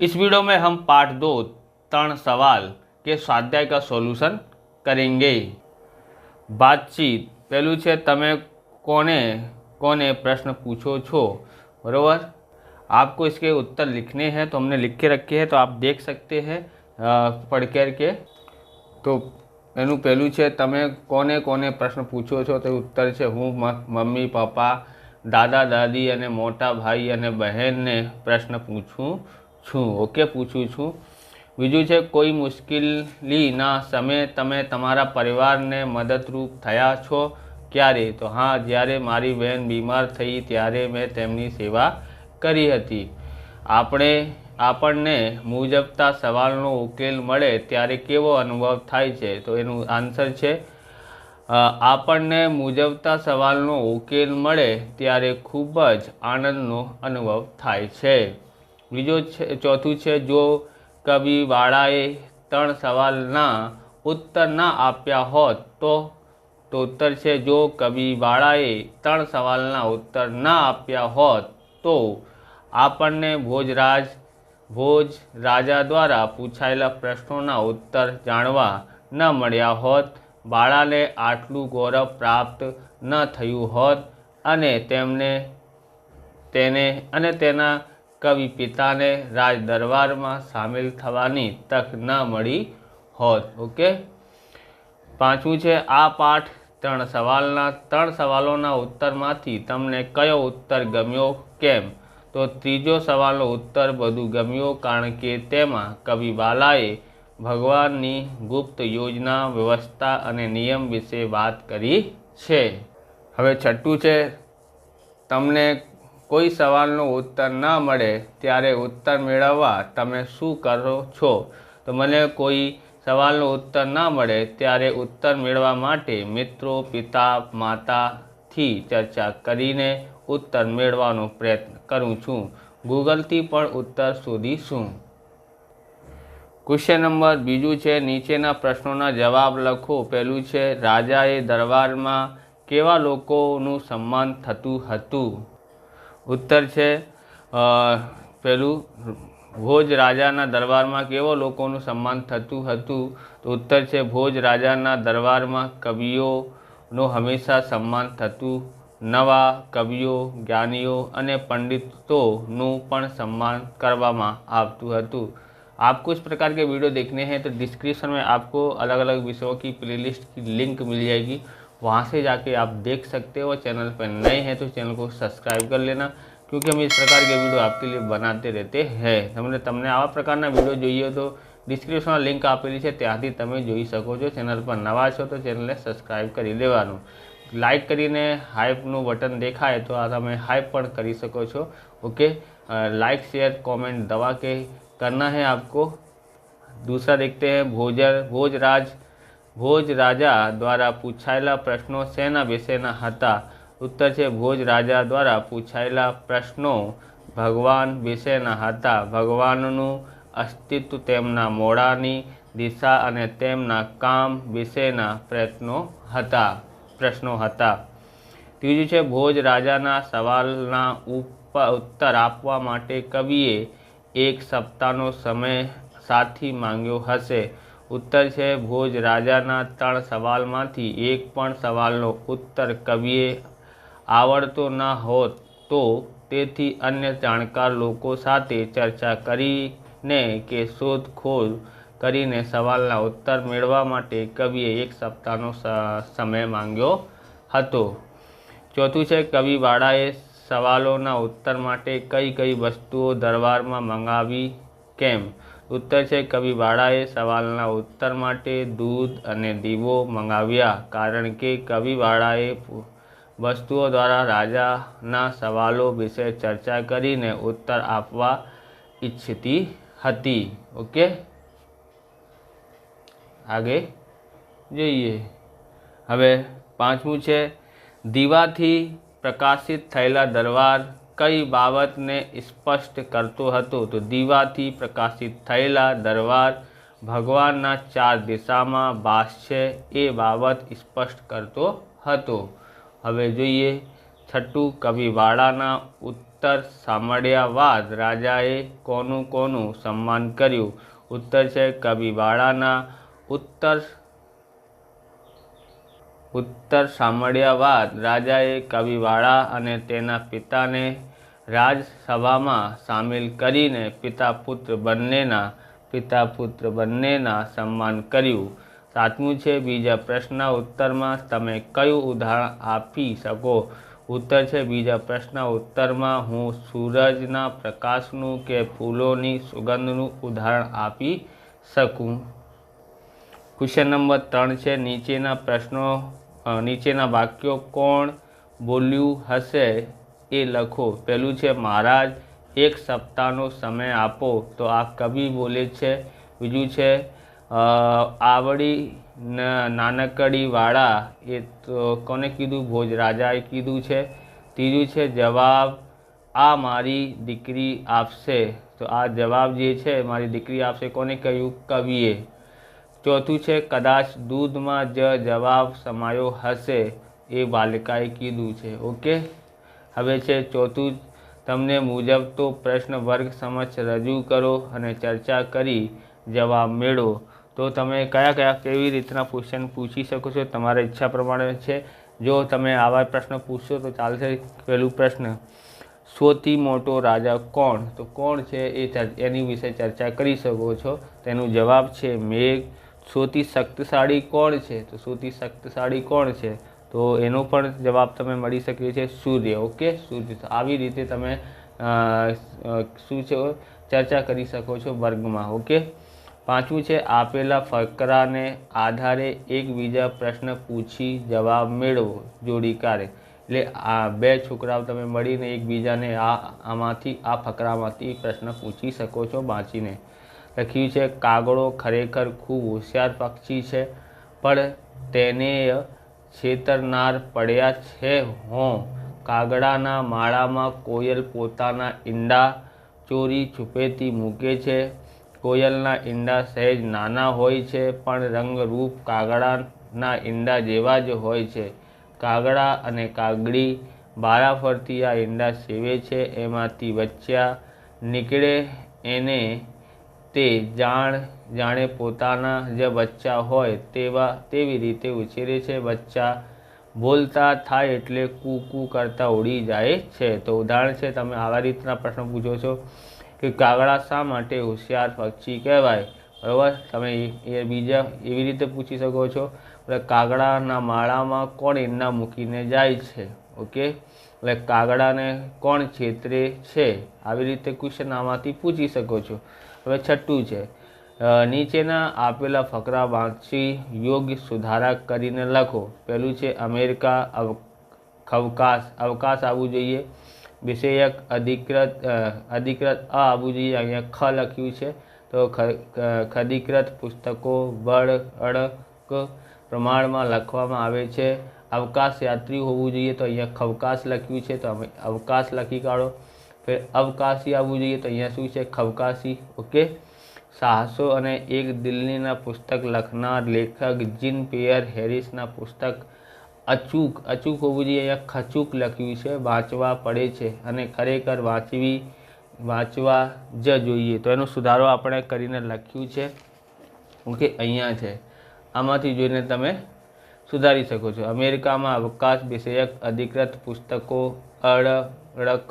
इस वीडियो में हम पार्ट 2 3 सवाल के स्वाध्याय का सॉल्यूशन करेंगे। बातचीत पहलू है तमे कोने कोने प्रश्न पूछो छो, बराबर। आपको इसके उत्तर लिखने हैं तो हमने लिख के रखे हैं, तो आप देख सकते हैं पढ़ कर के। तो एनु पहलू है तमे कोने कोने प्रश्न पूछो छो, तो उत्तर है हूँ मम्मी पप्पा दादा दादी अने मोटा भाई अने बहन ने प्रश्न पूछूँ छूँ। ओके, पूछूँ छूँ। बीजू है कोई मुश्किलीना समय तमे तमारा परिवार ने मददरूप थया छो क्यारे? तो हाँ, ज्यारे मारी बहन बीमार थई त्यारे मैं तेमनी सेवा करी हती। आपणे मुजबता सवालनो उकेल मळे त्यारे केवो अनुभव थाय छे? तो एनु आंसर है आपणे मुजबता सवालनो उकेल मळे त्यारे खूब ज आनंदनो अनुभव थाय छे। बीजो चौथुं है जो कवि वाळाए 3 सवालना उत्तर ना आप्या होत तो उत्तर है जो कवि वाळाए 3 सवालना उत्तर ना आप्या होत तो आपने भोज राजा द्वारा पूछायेला प्रश्नों उत्तर जाणवा न मळ्या होत, बाळाने आटलू गौरव प्राप्त न थयुं होत अने तेना कवि पिता ने राज दरबार में सामिल थवानी तक न मળી होत। ओके, पांचमू है आ पाठ 3 सवालों उत्तर मांथी तमने कयो उत्तर गम्यो केम? तो तीजो सवालनो उत्तर बधु गम्यो कारण के तेमा कवि वालाए भगवाननी गुप्त योजना व्यवस्था अने नियम विषे बात करी छे। हवे छठ्ठू है तमने कोई सवालनो उत्तर न मळे त्यारे उत्तर मेळववा तमे शुं करो छो? तो मने कोई सवालनो उत्तर न मळे त्यारे उत्तर मेळववा माटे मित्रों पिता माता थी चर्चा करीने उत्तर मेळवવાનો प्रयत्न करूँ छूँ। गूगल थी पण उत्तर शोधीशुं। क्वेश्चन नंबर बीजू है नीचेना प्रश्नों जवाब लखो। पहलू है राजाए दरबार में केवा लोकोनु सम्मान थतुं हतुं? उत्तर है पहलू भोज राजाना दरबार में केवो लोकोनु सम्मान थतुं हतुं? तो उत्तर है भोज राजाना दरबार में कविओनो हमेशा सम्मान थतुं। नवा कविओ ज्ञानीओ अने पंडितोनु पण सम्मान करवामां आवतुं हतुं। आपको इस प्रकार के वीडियो देखने हैं तो डिस्क्रिप्शन में आपको अलग अलग विषयों की प्लेलिस्ट की लिंक मिल जाएगी, वहाँ से जाके आप देख सकते हो। चैनल पर नए हैं तो चैनल को सब्सक्राइब कर लेना, क्योंकि हम इस प्रकार के वीडियो आपके लिए बनाते रहते हैं। तमने आवा प्रकारना वीडियो જોઈએ तो डिस्क्रिप्शन लिंक आपेली है, ત્યાંથી તમે જોઈ શકો છો। चैनल पर नवा છો तो चैनल ने सब्सक्राइब કરી લેવાનું। लाइक करीने हाइपનું बटन देखाय तो आ તમે हाइप पण કરી શકો છો। ओके, लाइक शेयर कमेंट दबा के करना है आपको। दूसरा देखते हैं भोज राजा द्वारा पूछायेला प्रश्नों सेना विषयना हता? उत्तर है भोज राजा द्वारा पूछायेला प्रश्नों भगवान विषयना हता। भगवाननु अस्तित्व तेमना मोड़ानी दिशा अने तेमना काम विषयना प्रश्नों हता। तीजू है भोज राजाना सवालना उत्तर आपवा माटे कविए 1 सप्ताहनो समय साथी मांग्यो हशे। उत्तर है भोज राजाना 3 सवालमांथी एक पण सवालनो उत्तर कविए आवड़तो न होत तो तेथी अन्य जाणकार लोको साथे चर्चा करीने के शोधखोळ करीने सवालना उत्तर मेळववा माटे कविए 1 सप्ताहनो समय मांग्यो हतो। चौथुं है कवि वाळाए सवालोना उत्तर माटे कई कई वस्तुओं दरबार में मंगावी केम? उत्तर है कवि वाळाए सवालना उत्तर माटे दूध अने दीवो मंगाव्या कारण के कवि वाळाए वस्तुओं द्वारा राजाना सवालों विषे चर्चा करीने उत्तर आपवा इच्छती हती। ओके, आगे जोईए। हवे पांचमू है दीवाथी प्रकाशित थयेला दरबार कई बाबत ने स्पष्ट करतो हतो? तो दीवाथी प्रकाशित थयेला दरबार भगवानना 4 दिशा में वास छे ए बाबत स्पष्ट करतो हतो। हवे जोईए छठ्ठू कवि वाळाना उत्तर ઉત્તર સાંભળ્યા બાદ રાજાએ કોનું કોનું સન્માન કર્યું? ઉત્તર છે કવિવાળાના. ઉત્તર સાંભળ્યા બાદ રાજાએ કવિવાળા અને તેના પિતાને રાજસભામાં સામેલ કરીને પિતા પુત્ર બંનેના સન્માન કર્યું. સાતમું છે બીજા પ્રશ્નના ઉત્તરમાં તમે કયું ઉદાહરણ આપી શકો? ઉત્તર છે બીજા પ્રશ્નના ઉત્તરમાં હું સૂરજના પ્રકાશનું કે ફૂલોની સુગંધનું ઉદાહરણ આપી શકું. ક્વેશ્ચન નંબર 3 છે નીચેના વાક્યો કોણ બોલ્યું હશે એ લખો. પહેલું છે મહારાજ 1 સપ્તાહનો સમય આપો, તો આ કવિ બોલે છે. બીજું છે આવડી નાનકડી વાળા, એ તો કોને કીધું? ભોજરાજાએ કીધું છે. ત્રીજું છે જવાબ આ મારી દીકરી આપશે, તો આ જવાબ જે છે મારી દીકરી આપશે કોને કહ્યું? કવિએ. ચોથું છે કદાચ દૂધમાં જ જવાબ સમાયો હશે, એ બાલિકાએ કીધું છે. ઓકે, હવે છે ચોથું, તમને મુજબ તો પ્રશ્ન વર્ગ સમક્ષ રજૂ કરો અને ચર્ચા કરી જવાબ મેળવો. તો તમે કેવી રીતના ક્વેશ્ચન પૂછી શકો છો, તમારા ઈચ્છા પ્રમાણે છે. જો તમે આવા પ્રશ્ન પૂછશો તો ચાલશે. પહેલું પ્રશ્ન, સૌથી મોટો રાજા કોણ? તો કોણ છે એની વિશે ચર્ચા કરી શકો છો. તેનું જવાબ છે મેઘ. સૌથી શક્તિશાળી કોણ છે? તો સૌથી શક્તિશાળી કોણ છે? તો એનો પણ જવાબ તમે મળી શકે છે સૂર્ય. ઓકે, સૂર્ય. આવી રીતે તમે શું છે ચર્ચા કરી શકો છો વર્ગમાં. ઓકે. પાંચમું છે આપેલા ફકરાને આધારે એકબીજા પ્રશ્ન પૂછી જવાબ મેળવો. જોડી કાર્ય. એટલે આ બે છોકરાઓ તમે મળીને એકબીજાને આ ફકરામાંથી પ્રશ્ન પૂછી શકો છો વાંચીને. લખ્યું છે કાગડો ખરેખર ખૂબ હોશિયાર પક્ષી છે, પણ તેને છેતરનાર પડ્યા છે હોં. કાગડાના માળામાં કોયલ પોતાના ઈંડા ચોરી છુપેથી મૂકે છે. કોયલના ઈંડા સહેજ નાના હોય છે, પણ રંગરૂપ કાગડાના ઈંડા જેવા જ હોય છે. કાગડા અને કાગડી વારાફરતી આ ઈંડા સેવે છે. એમાંથી બચ્ચા નીકળે એને તે જાણે પોતાના જ બચ્ચા હોય તેવી રીતે ઉછેરે છે. બચ્ચા બોલતા થાય એટલે કૂ કરતા ઉડી જાય છે. તો ઉદાહરણ છે, તમે આવા રીતના પ્રશ્ન પૂછો છો કે કાગડા શા માટે હોશિયાર પક્ષી કહેવાય? બરાબર, તમે બીજા એવી રીતે પૂછી શકો છો. કાગડાના માળામાં કોણ ઈંડા મૂકીને જાય છે? ઓકે, એટલે કાગડાને કોણ છેતરે છે? આવી રીતે ક્વેશ્ચન આમાંથી પૂછી શકો છો. હવે છઠ્ઠું છે નીચેના આપેલા ફકરા વાંચી યોગ્ય સુધારા કરીને લખો. પહેલું છે અમેરિકા અવકાશ આવવું જોઈએ. વિષયક અધિકૃત આવવું જોઈએ. અહીંયા ખ લખ્યું છે, તો ખધિકૃત પુસ્તકો બળક પ્રમાણમાં લખવામાં આવે છે. અવકાશ યાત્રી હોવું જોઈએ, તો અહીંયા ખવકાશ લખ્યું છે, તો અમે અવકાશ લખી કાઢો. फिर अवकाशी આવવું જોઈએ, તો અહીંયા શું છે? ખવકાશી. ઓકે. સાહસો અને એક દિલ્હીના પુસ્તક લખનાર લેખક જીન પિયર હેરિસના પુસ્તક અચૂક હોવું જોઈએ. અહીંયા ખચૂક લખ્યું છે, વાંચવા પડે છે અને ખરેખર વાંચવા જ જોઈએ. તો એનો સુધારો આપણે કરીને લખ્યું છે. ઓકે, અહીંયા છે. આમાંથી જોઈને તમે સુધારી શકો છો. અમેરિકામાં અવકાશ વિષયક અધિકૃત પુસ્તકો અઢળક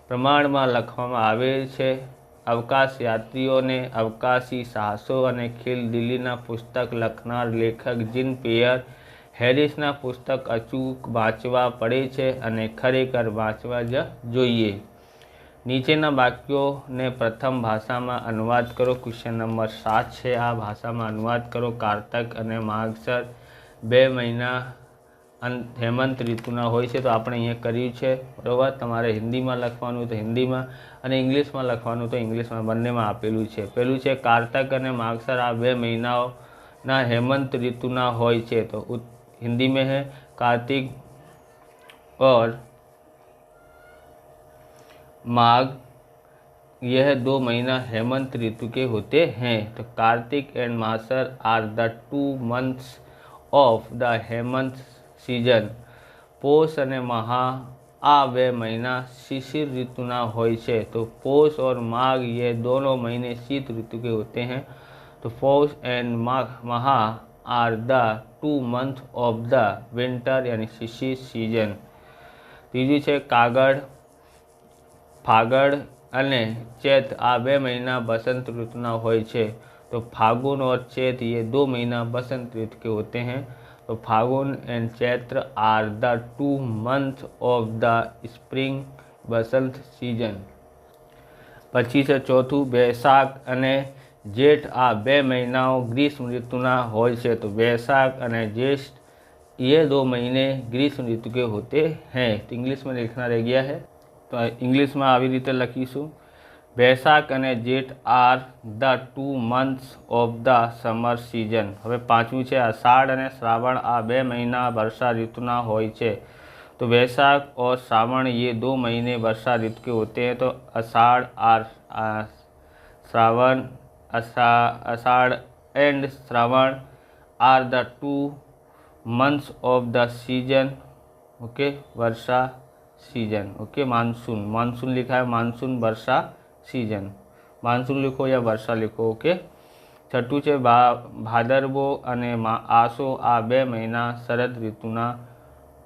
પ્રમાણમાં લખવામાં આવે છે. અવકાશ યાત્રીઓને અવકાશી સાહસો અને ખેલ દિલ્હીના પુસ્તક લખનાર લેખક જીન પિયર હેરિસના પુસ્તક અચૂક વાંચવા પડે છે અને ખરેખર વાંચવા જ જોઈએ. નીચેના વાક્યોને પ્રથમ ભાષામાં અનુવાદ કરો. ક્વેશ્ચન નંબર 7 છે. આ ભાષામાં અનુવાદ કરો. કારતક અને માગસર 2 મહિના હેમંત ઋતુના હોય છે, તો આપણે અહીંયા કર્યું છે. બરાબર, તમારે હિન્દીમાં લખવાનું તો હિન્દીમાં અને ઇંગ્લિશમાં લખવાનું તો ઇંગ્લિશમાં, બંનેમાં આપેલું છે. પહેલું છે કારતક અને માગસર આ 2 મહિનાઓના હેમંત ઋતુના હોય છે. તો हिंदी में है कार्तिक और माघ, यह 2 महीना हेमंत ऋतु के होते हैं. तो Kartik and Magsar are the 2 months of the Hemant season. Posh અને મહા आ 2 महीना शिशिर ऋतुना होय छे। तो पौष और माघ ये दोनों महीने शीत ऋतु के होते हैं। तो Paush and Maha are the 2 months of the winter यानी शिशिर सीजन। तीजू है कागड़ फागड़ अने चैत आ 2 महीना बसंत ऋतुना होय छे। तो फागुन और चैत ये 2 महीना बसंत ऋतु के होते हैं। तो Phagun and Chaitra are the 2 months of the spring Basant season. पछी छे चौथुं बैसाख अने जेठ आ 2 महीनाओं ग्रीष्म ऋतुना होय छे। तो बैसाख अने ज्येष्ठ ये 2 महीने ग्रीष्म ऋतु के होते हैं। तो इंग्लिश में लिखना रह गया है, तो इंग्लिश में આવી રીતે લખીશું। बैसाख अने Jeth are the 2 months of the summer season. હવે પાંચમું છે અષાઢ અને શ્રાવણ આ 2 મહિના વર્ષા ઋતુના હોય છે। तो वैशाख और श्रावण ये 2 महीने वर्षा ऋतु के होते हैं। तो आषाढ़ और Shravan Ashadh and Shravan are the 2 months of the season. Okay, varsha season. Okay, monsoon, monsoon लिखा है, मानसून वर्षा सीजन, मानसून लिखो या वर्षा लिखो। ओके। छठू है भादरवो अने आसो आ 2 महीना शरद ऋतुना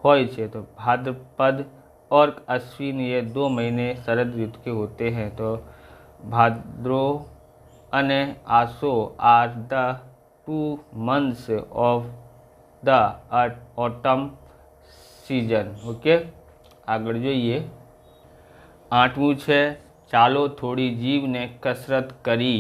होय छे। तो भाद्रपद और अश्विन ये 2 महीने शरद ऋतु के होते हैं। तो भाद्रो अने Aso are the 2 months of the autumn season. Okay, आगळ जोईए। आठमू है चालो थोड़ी जीव ने कसरत करी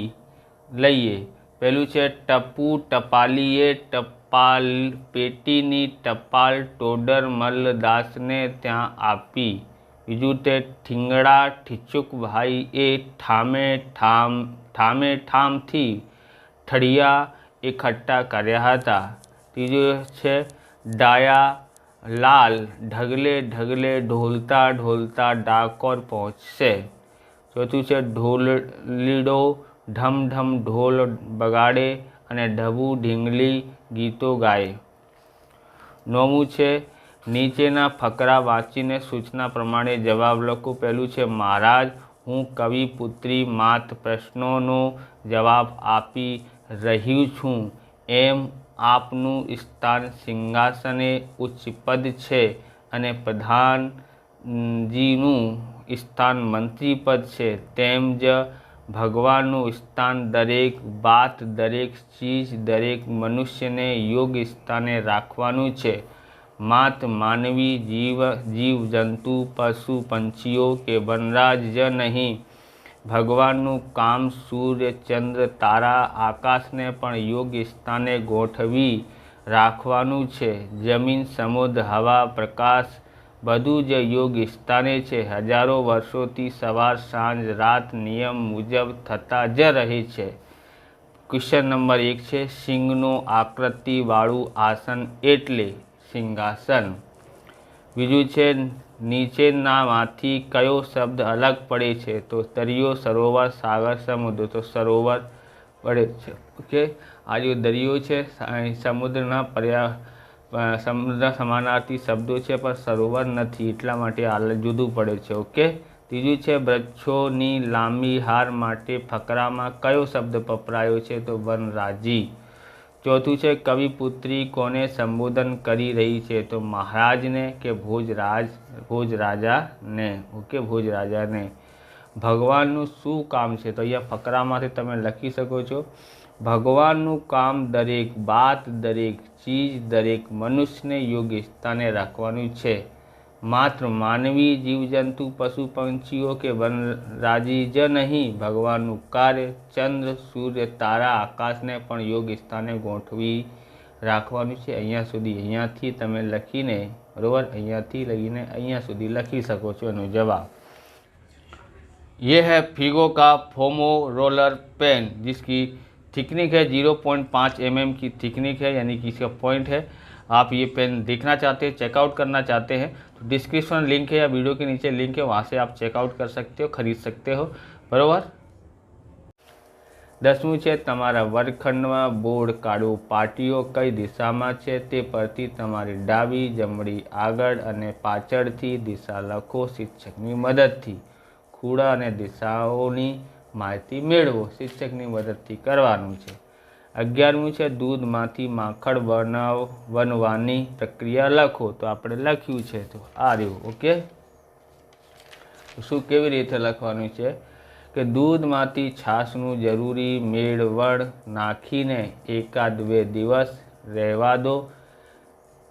लईए। पहलू है टप्पू टपालीए टपाल पेटीनी टपाल टोडर मल्लदास ने त्यां आपी। बीजू ते ठींगड़ा ठीचुक भाई ए ठामे ठाम थी ठड़िया इकट्ठा कर्या हता। तीजू है डाया लाल ढगले ढगले ढोलता ढोलता डाकोर पहुँचसे। चौथुं है ढोलीडो ढम ढम ढोल बगाड़े अने ढबू ढींगली गीतो गाए। नौमू है नीचेना फकरा वाँचीने सूचना प्रमाणे जवाब लखो। पहलू है महाराज हूँ कवि पुत्री मात प्रश्नों जवाब आपी रही छूँ एम आपनु स्थान सिंहासने उच्च पद छे अने प्रधान जीनु स्थान मंत्री पद छे। तेम ज भगवाननु स्थान दरेक बात दरेक चीज दरेक मनुष्य ने योग्य स्थाने राखवानुं छे। मात मानवी जीव जंतु पशु पंछीओ के वनराज ज नहीं। भगवाननु काम सूर्य चंद्र तारा आकाश ने पण योग्य स्थाने गोठवी राखवानुं छे। जमीन समुद्र हवा प्रकाश बधु ज योग्य स्थाने छे। हजारों वर्षोथी सवार सांज रात नियम मुजब थता ज रहे छे। क्वेश्चन नंबर 1 है सिंहनो आकृति वाळु आसन एटले सिंहासन। बीजू है नीचेनामांथी कयो शब्द अलग पड़े छे। तो दरियो सरोवर सागर समुद्र। तो सरोवर पड़े छे। ओके, आ जो दरियो है समुद्रना समुद्र समानार्थी शब्दों है पर सरोवर नहीं एटला माटे आ जुदू पड़े छे। ओके। तीजू है वृक्षोनी लांबी हार माटे फकरा में कयो शब्द वपरायो छे। तो वनराजी। चौथु है कवि पुत्री कोने संबोधन करी रही है। तो महाराज ने के भोजराजा ने। ओके, भोजराजा ने। भगवाननु शू काम है। तो अहींया फकरामांथी तमे लखी शको छो भगवाननु काम दरेक बात दरेक चीज दरेक मनुष्य ने योग्य स्थाने राखवानुं छे। मात्र मानवी जीव जंतु पशु पंछीओ के वनराजी ज नहीं। भगवाननु कार्य चंद्र सूर्य तारा आकाश ने पण योग्य स्थाने गोठवी राखवानुं छे। अहींया सुधी अहींयाथी तमे लखीने बरोबर अहींयाथी लईने अहींया सुधी लखी शको छो एनो जवाब। ये है फिगो का फोमो रोलर पेन जिसकी थिकनिक है 0.5 mm की थिकनिक है, यानी कि इसका पॉइंट है। आप ये पेन देखना चाहते हैं चेकआउट करना चाहते हैं तो डिस्क्रिप्शन लिंक है या वीडियो के नीचे लिंक है, वहाँ से आप चेकआउट कर सकते हो खरीद सकते हो बरोबर। 10મું છે તમારા વર્ગખંડમાં બોર્ડ કાઢો, પાટીઓ કઈ દિશામાં છે તે પરથી તમારી ડાબી, જમણી, આગળ અને પાછળથી દિશા લખો. શિક્ષકની મદદથી ખૂણા અને દિશાઓની માહિતી મેળવો. શિક્ષકની મદદથી કરવાનું છે. 11મું છે દૂધમાંથી માખણ બનવાની પ્રક્રિયા લખો. તો આપણે લખ્યું છે, તો આ રહ્યું. ઓકે, શું કેવી રીતે લખવાનું છે કે દૂધમાંથી છાશનું જરૂરી મેળવણ નાખીને 1-2 દિવસ રહેવા દો.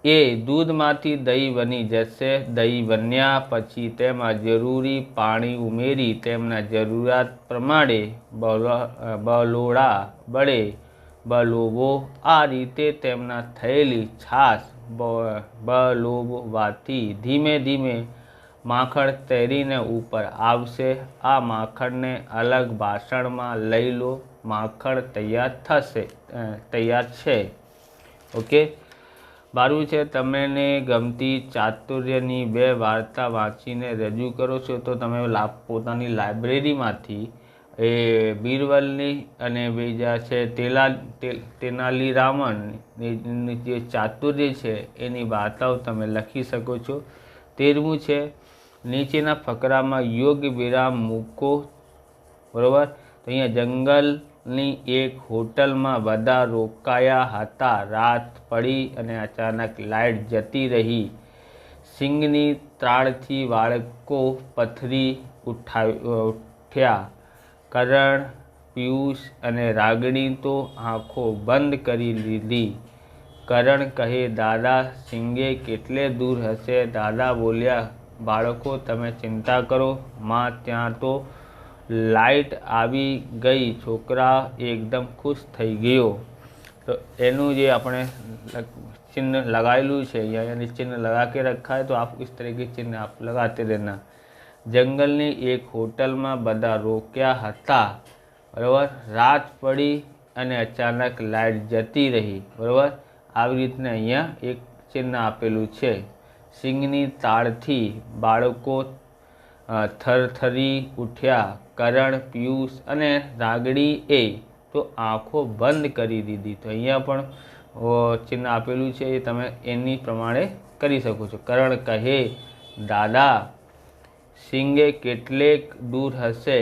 એ દૂધમાંથી દહીં બની જશે. દહીં બન્યા પછી તેમાં જરૂરી પાણી ઉમેરી તેમના જરૂરિયાત પ્રમાણે બલોડા વડે બલોવો. આ રીતે તેમના થયેલી છાશ બલોવવાથી ધીમે ધીમે માખણ તરીને ઉપર આવશે. આ માખણને અલગ વાસણમાં લઈ લો. માખણ તૈયાર છે. ઓકે, 12મું છે તમને ગમતી ચાતુર્યની 2 વાર્તા વાંચીને રજૂ કરો છો. તો તમે પોતાની લાઇબ્રેરીમાંથી એ બીરબલની અને બીજા છે તેનાલીરામન જે ચાતુર્ય છે એની વાર્તાઓ તમે લખી શકો છો. 13મું છે નીચેના ફકરામાં યોગ્ય વિરામ મૂકો. બરાબર, તો અહીંયા જંગલની એક હોટલમાં બધા રોકાયા હતા. રાત પડી અને અચાનક લાઇટ જતી રહી. સિંગની ત્રાળથી બાળકો પથરી ઉઠ્યા. કરણ, પિયુષ અને રાગણી તો આંખો બંધ કરી લીધી. કરણ કહે, દાદા, સિંગે કેટલે દૂર હશે? દાદા બોલ્યા, બાળકો તમે ચિંતા કરો માં, ત્યાં તો લાઇટ આવી ગઈ. છોકરા એકદમ ખુશ થઈ ગયો. તો એનું જે આપણે चिन्ह लगाएलू है यानी चिन्ह लगा के रखा है, तो आप इस तरह के चिन्ह आप लगाते रहना. जंगलनी एक होटल में बधा रोक्या हता. बराबर, रात पड़ी અને અચાનક લાઇટ જતી રહી. બરાબર, આવી રીતના અહીંયા એક ચિહ્ન આપેલું છે. સિંગની તાળથી બાળકો થરથરી ઉઠ્યા. કરણ, પિયુષ અને રાગડીએ તો આંખો બંધ કરી દીધી. તો અહીંયા પણ ચિહ્ન આપેલું છે, એ તમે એની પ્રમાણે કરી શકો છો. કરણ કહે, દાદા, સિંગે કેટલેક દૂર હશે?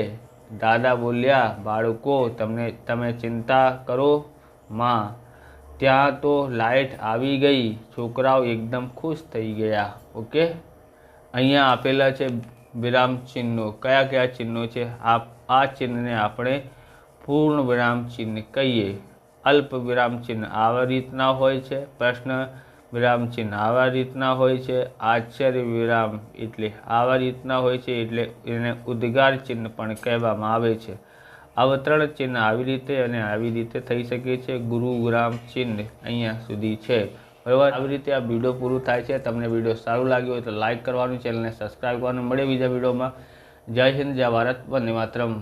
દાદા બોલ્યા, બાળકો તમે ચિંતા કરો માં, ત્યાં તો લાઇટ આવી ગઈ. છોકરાઓ એકદમ ખુશ થઈ ગયા. ઓકે, અહીંયા આપેલા છે વિરામ ચિહ્નો. કયા કયા ચિહ્નો છે? આ ચિહ્નને આપણે પૂર્ણ વિરામ ચિહ્ન કહીએ. અલ્પ વિરામ ચિહ્ન આવા રીતના હોય છે. પ્રશ્ન વિરામ ચિહ્ન આવા રીતના હોય છે. આશ્ચર્ય વિરામ એટલે આવા રીતના હોય છે, એટલે એને ઉદ્ગાર ચિહ્ન પણ કહેવામાં આવે છે. અવતરણ ચિહ્ન આવી રીતે અને આવી રીતે થઈ શકે છે. ગુરુ વિરામ ચિહ્ન અહીંયા સુધી છે. બરાબર, આવી રીતે આ વિડીયો પૂરું થાય છે. તમને વિડીયો સારું લાગ્યો હોય તો લાઇક કરવાનું, ચેનલને સબસ્ક્રાઈબ કરવાનું. મળે બીજા વિડીયોમાં. જય હિન્દ, જય ભારત, વંદે માતરમ.